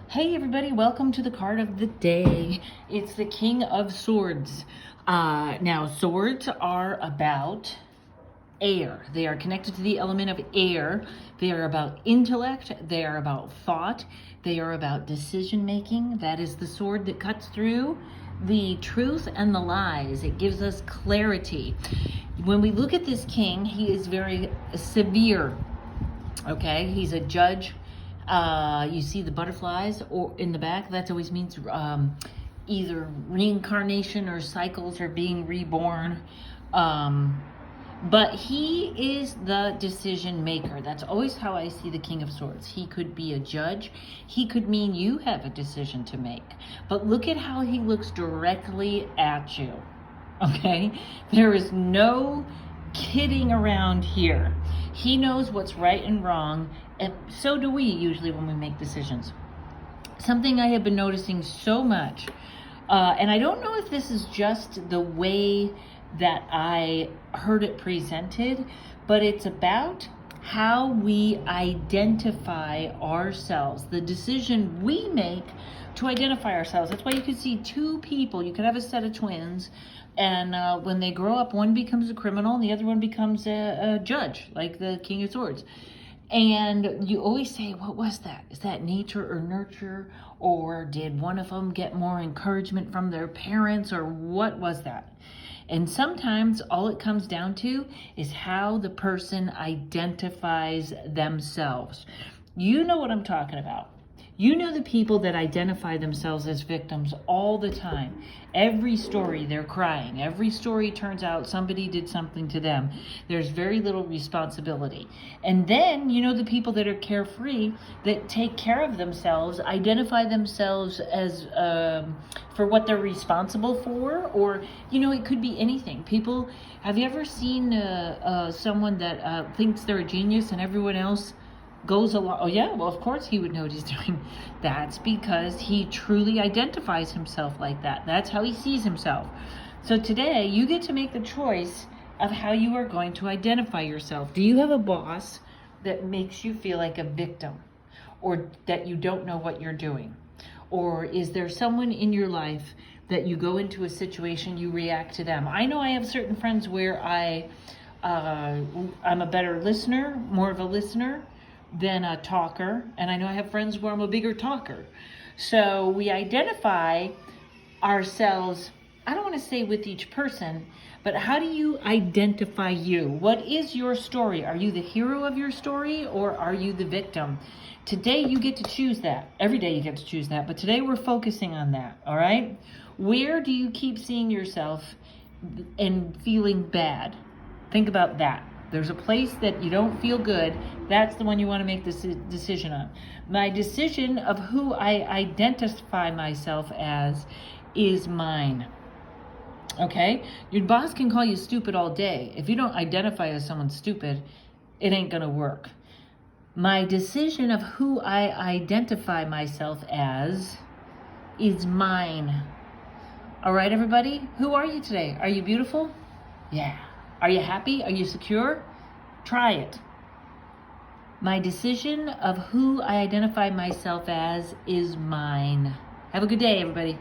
Hey everybody, welcome to the card of the day. It's the King of Swords. Now, swords are about air. They are connected to the element of air. They are about intellect. They are about thought. They are about decision making. That is the sword that cuts through the truth and the lies. It gives us clarity. When we look at this king, he is very severe. Okay, he's a judge. You see the butterflies or in the back. That always means either reincarnation or cycles or being reborn. But he is the decision maker. That's always how I see the King of Swords. He could be a judge. He could mean you have a decision to make. But look at how he looks directly at you. Okay? There is no kidding around here. He knows what's right and wrong, and so do we usually when we make decisions. Something I have been noticing so much, and I don't know if this is just the way that I heard it presented, but it's about how we identify ourselves, the decision we make to identify ourselves. That's why you could see two people. You could have a set of twins, and when they grow up, one becomes a criminal and the other one becomes a judge, like the King of Swords. And you always say, what was that? Is that nature or nurture? Or did one of them get more encouragement from their parents? Or what was that? And sometimes all it comes down to is how the person identifies themselves. You know what I'm talking about. You know the people that identify themselves as victims all the time. Every story, they're crying. Every story turns out somebody did something to them. There's very little responsibility. And then, you know the people that are carefree, that take care of themselves, identify themselves as for what they're responsible for, or, you know, it could be anything. People, have you ever seen someone that thinks they're a genius and everyone else goes along? Oh yeah, well of course he would know what he's doing. That's because he truly identifies himself like that. That's how he sees himself. So today you get to make the choice of how you are going to identify yourself. Do you have a boss that makes you feel like a victim, or that you don't know what you're doing? Or is there someone in your life that you go into a situation, you react to them? I know I have certain friends where I'm a better listener, more of a listener than a talker, and I know I have friends where I'm a bigger talker. So we identify ourselves, I don't want to say with each person, but how do you identify you? What is your story? Are you the hero of your story, or are you the victim? Today you get to choose that. Every day you get to choose that, but today we're focusing on that, all right? Where do you keep seeing yourself and feeling bad? Think about that. There's a place that you don't feel good. That's the one you want to make this decision on. My decision of who I identify myself as is mine. Okay? Your boss can call you stupid all day. If you don't identify as someone stupid, it ain't going to work. My decision of who I identify myself as is mine. All right, everybody? Who are you today? Are you beautiful? Yeah. Are you happy? Are you secure? Try it. My decision of who I identify myself as is mine. Have a good day, everybody.